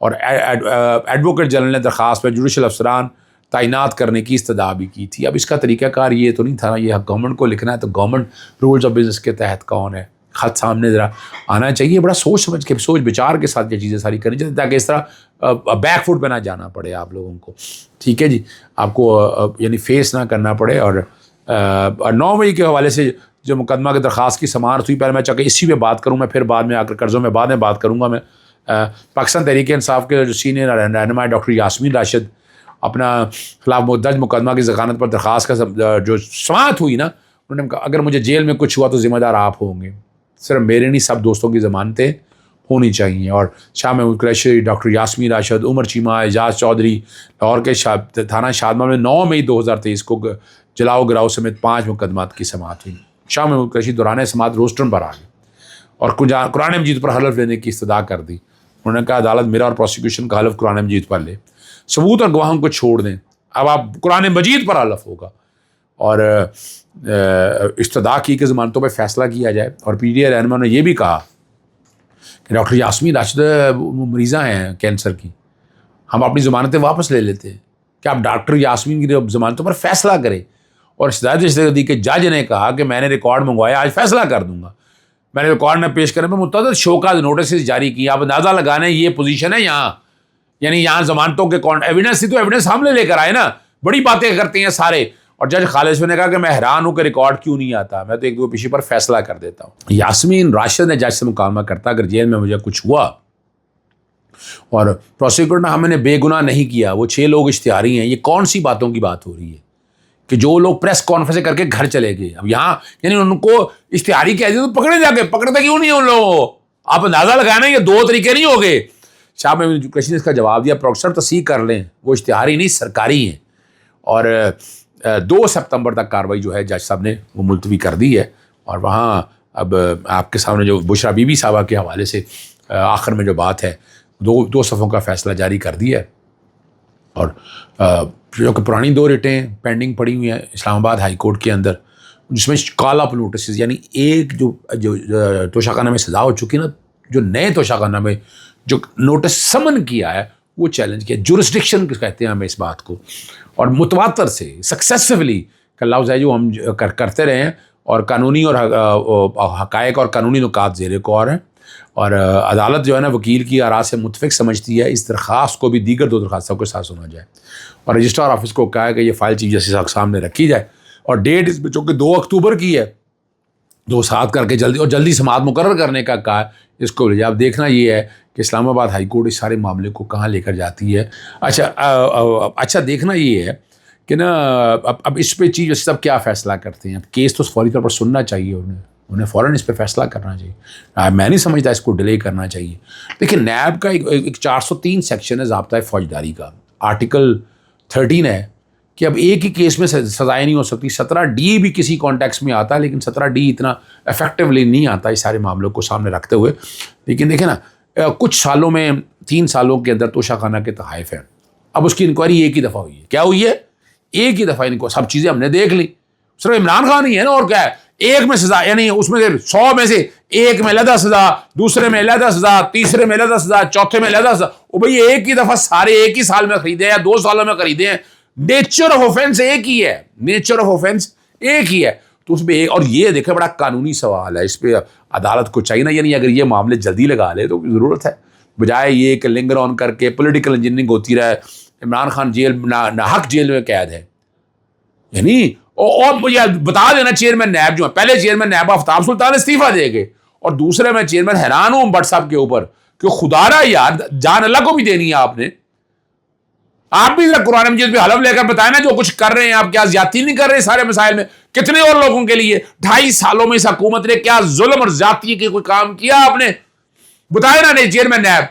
اور advocate general نے درخواست پہ جوڈیشل افسران تعینات کرنے کی استدعا بھی کی تھی. اب اس کا طریقہ کار یہ تو نہیں تھا نا, یہ گورنمنٹ کو لکھنا ہے تو گورنمنٹ رولز آف بزنس کے تحت کون ہے, خط سامنے ذرا آنا چاہیے, بڑا سوچ سمجھ کے سوچ بچار کے ساتھ یہ چیزیں ساری کرنی چاہیے تاکہ اس طرح بیک فوٹ پہ نہ جانا پڑے آپ لوگوں کو. ٹھیک ہے جی, آپ کو یعنی فیس نہ کرنا پڑے. اور 9 مئی کے حوالے سے جو مقدمہ کی درخواست کی سماعت ہوئی, پہلے میں چاہتا اسی پہ بات کروں, میں پھر بعد میں آ کر قرضوں میں بعد میں بات کروں گا. میں پاکستان تحریک انصاف کے جو سینئر رہنما ڈاکٹر یاسمین راشد اپنا خلاف درج مقدمہ کی ضمانت پر درخواست کا جو سماعت ہوئی نا, انہوں نے کہا اگر مجھے جیل میں کچھ ہوا تو ذمہ دار آپ ہوں گے, صرف میرے نہیں سب دوستوں کی ضمانتیں ہونی چاہیے. اور شاہ محمود قریشی, ڈاکٹر یاسمین راشد, عمر چیمہ, اعجاز چودھری لاہور کے تھانہ شادمہ میں 9 مئی 2023 کو جلاؤ گراؤ سمیت 5 مقدمات کی سماعت ہوئی. شاہ محمود قریشی دوران سماعت روسٹرم پر آ گئے اور قرآن مجید پر حلف لینے کی استدعا کر دی. انہوں نے کہا عدالت میرا اور پروسیکیوشن کا حلف قرآن مجید پر لے, ثبوت اور گواہوں کو چھوڑ دیں, اب آپ قرآن مجید پر حلف ہوگا. اور استدعا کی کہ ضمانتوں پہ فیصلہ کیا جائے. اور پی ٹی آئی رہنما نے یہ بھی کہا کہ ڈاکٹر یاسمین راشد مریضہ ہیں کینسر کی, ہم اپنی ضمانتیں واپس لے لیتے ہیں کہ آپ ڈاکٹر یاسمین کی ضمانتوں پر فیصلہ کریں. اور ہدایت دی کہ جج نے کہا کہ میں نے ریکارڈ منگوایا, آج فیصلہ کر دوں گا. میں نے ریکارڈ میں پیش کرنے میں متعدد شوکاز نوٹسز جاری کی. آپ اندازہ لگانے یہ پوزیشن ہے یہاں, یعنی یہاں ضمانتوں کے ایویڈنس تھی تو ایویڈنس ہم لے کر آئے نا, بڑی باتیں کرتے ہیں سارے. اور جج خالد نے کہا کہ میں حیران ہوں کہ ریکارڈ کیوں نہیں آتا, میں تو ایک دو پیشے پر فیصلہ کر دیتا ہوں. یاسمین راشد نے جج سے مکالمہ کرتا اگر جیل میں مجھے کچھ ہوا اور پروسیکیوٹر نے ہمیں نے بے گناہ نہیں کیا, وہ 6 لوگ اشتہاری ہیں, یہ کون سی باتوں کی بات ہو رہی ہے کہ جو لوگ پریس کانفرنس کر کے گھر چلے گئے. اب یہاں یعنی ان کو اشتہاری کہہ دیا تو پکڑے جا کے, پکڑتے کیوں نہیں ان لوگوں کو, آپ اندازہ لگانا یہ 2 طریقے نہیں ہو گئے. شاہ محمود قریشی نے اس کا جواب دیا پروفیسر تصحیح کر لیں, وہ اشتہاری نہیں سرکاری ہیں. اور 2 سپتمبر تک کاروائی جو ہے جج صاحب نے وہ ملتوی کر دی ہے. اور وہاں اب آپ کے سامنے جو بشرا بی بی صاحبہ کے حوالے سے آخر میں جو بات ہے 2 صفحوں کا فیصلہ جاری کر دیا ہے. اور جو کہ پرانی 2 ریٹیں پینڈنگ پڑی ہوئی ہیں اسلام آباد ہائی کورٹ کے اندر, جس میں کال اپ نوٹسز, یعنی ایک جو توشہ میں سزا ہو چکی نا, جو نئے توشہ میں جو نوٹس سمن کیا ہے وہ چیلنج کیا. جورسڈکشن کہتے ہیں ہمیں اس بات کو, اور متواتر سے سکسیسفلی کا لفظ ہے جو ہم کرتے رہے ہیں, اور قانونی اور حقائق اور قانونی نکات زیر غور ہیں. اور عدالت جو ہے نا وکیل کی آراء سے متفق سمجھتی ہے اس درخواست کو بھی دیگر 2 درخواستوں کے ساتھ سنا جائے. اور رجسٹرار آفس کو کہا ہے کہ یہ فائل چیف جسٹس کے سامنے رکھی جائے, اور ڈیٹ اس میں چونکہ 2 اکتوبر کی ہے 2/7 کر کے جلدی سماعت مقرر کرنے کا کہا ہے. اس کو اب دیکھنا یہ ہے کہ اسلام آباد ہائی کورٹ اس سارے معاملے کو کہاں لے کر جاتی ہے. اچھا دیکھنا یہ ہے کہ نا اب اس پہ چیف جسٹس صاحب کیا فیصلہ کرتے ہیں. اب کیس تو فوری طور پر سننا چاہیے, انہیں فوراً اس پہ فیصلہ کرنا چاہیے. میں نہیں سمجھتا اس کو ڈیلے کرنا چاہیے. دیکھیں نیب کا ایک 403 سیکشن ہے ضابطۂ فوجداری کا, آرٹیکل 13 ہے کہ اب ایک ہی کیس میں سزائیں نہیں ہو سکتی. 17D بھی کسی کانٹیکس میں آتا ہے, لیکن 17D اتنا افیکٹولی نہیں آتا اس سارے معاملوں کو سامنے رکھتے ہوئے. لیکن دیکھیں نا کچھ سالوں میں 3 سالوں کے اندر توشہ خانہ کے تحائف ہیں. اب اس کی انکوائری ایک ہی دفعہ ہوئی ہے. کیا ہوئی ہے؟ ایک ہی دفعہ انکوائری, سب چیزیں ہم نے دیکھ لی. صرف عمران خان ہی ہے نا, اور کیا ہے, ایک میں سزا, یعنی اس میں 100 میں سے ایک میں علیحدہ سزا, دوسرے میں علیحدہ سزا, تیسرے میں علیحدہ سزا, چوتھے میں علیحدہ سزا. وہ بھائی ایک ہی دفعہ سارے ایک ہی سال میں خریدے یا 2 سالوں میں خریدے ہیں. نیچر آف آفینس ایک ہی ہے, نیچر آف آفینس ایک ہی ہے. تو اس پہ اور یہ دیکھیں بڑا قانونی سوال ہے, اس پہ عدالت کو چاہیے نا, یعنی اگر یہ معاملے جلدی لگا لے تو ضرورت ہے, بجائے یہ کہ لنگر آن کر کے پولیٹیکل انجینئرنگ ہوتی رہے. عمران خان جیل ناحق جیل میں قید ہے, یعنی اور مجھے بتا دینا چیئرمین نیب جو ہے, پہلے چیئرمین نیب آفتاب سلطان استعفیٰ دے گئے, اور دوسرے میں چیئرمین حیران ہوں بٹ صاحب کے اوپر کہ خدا را یار جان اللہ کو بھی دینی ہے آپ نے. آپ بھی قرآن مجید پہ حلف لے کر بتائیں نا جو کچھ کر رہے ہیں آپ کیا زیادتی نہیں کر رہے سارے مسائل میں. کتنے اور لوگوں کے لیے 2.5 سالوں میں اس حکومت نے کیا ظلم اور زیادتی کے کوئی کام کیا آپ نے بتائے نا. نہیں چیئرمین نیب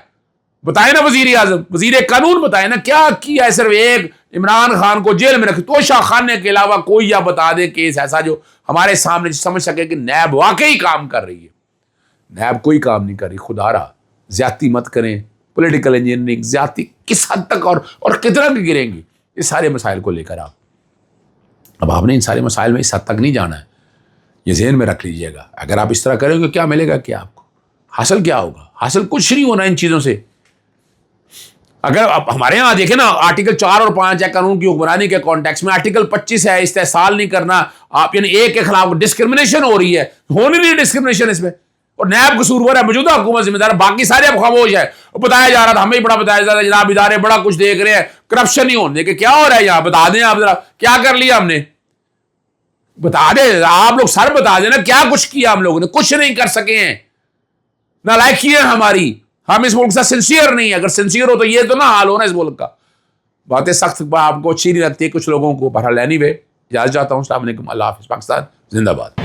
بتائے نا, وزیر اعظم وزیر قانون بتائے نا کیا کیا ہے. صرف ایک عمران خان کو جیل میں رکھے, توشہ خانے کے علاوہ کوئی یا بتا دے کیس ایسا جو ہمارے سامنے سمجھ سکے کہ نیب واقعی کام کر رہی ہے. نیب کوئی کام نہیں کر رہی. خدا را زیادتی مت کریں, پولیٹیکل انجینئرنگ زیادتی کس حد تک اور کتنا بھی گریں گی اس سارے مسائل کو لے کر. اب آپ نے ان سارے مسائل میں اس حد تک نہیں جانا ہے, یہ ذہن میں رکھ لیجئے گا. اگر آپ اس طرح کریں گے کیا ملے گا, کیا آپ کو حاصل کیا ہوگا؟ حاصل کچھ نہیں ہونا ان چیزوں سے. اگر اب ہمارے یہاں دیکھیں نا آرٹیکل 4 اور 5 ہے قانون کی حکمرانی کے کانٹیکس میں، آرٹیکل 25 ہے استحصال نہیں کرنا، آپ یعنی ایک کے خلاف ڈسکرمنیشن ہو رہی ہے، ہونی نہیں ڈسکرمنیشن اس میں، اور نیب قصوروار ہے، موجودہ حکومت ذمہ دار ہے، باقی سارے اب خاموش ہے. بتایا جا رہا تھا، ہمیں بڑا بتایا جا رہا ہے جناب ادارے بڑا کچھ دیکھ رہے ہیں، کرپشن نہیں ہونے کہ کیا ہو رہا ہے یہاں، بتا دیں آپ ذرا کیا کر لیا ہم نے، بتا دیں آپ لوگ، سر بتا دیں نا کیا کچھ کیا ہم لوگوں نے، کچھ نہیں کر سکے ہیں، نالائکی ہے ہماری، ہم اس ملک سے سنسیئر نہیں ہے، اگر سنسیئر ہو تو یہ تو نہ حال ہونا اس ملک کا. باتیں سخت آپ کو اچھی نہیں لگتی کچھ لوگوں کو، بہرحال اینی وے اجازت چاہتا ہوں. السلام علیکم، اللہ حافظ، پاکستان زندہ باد.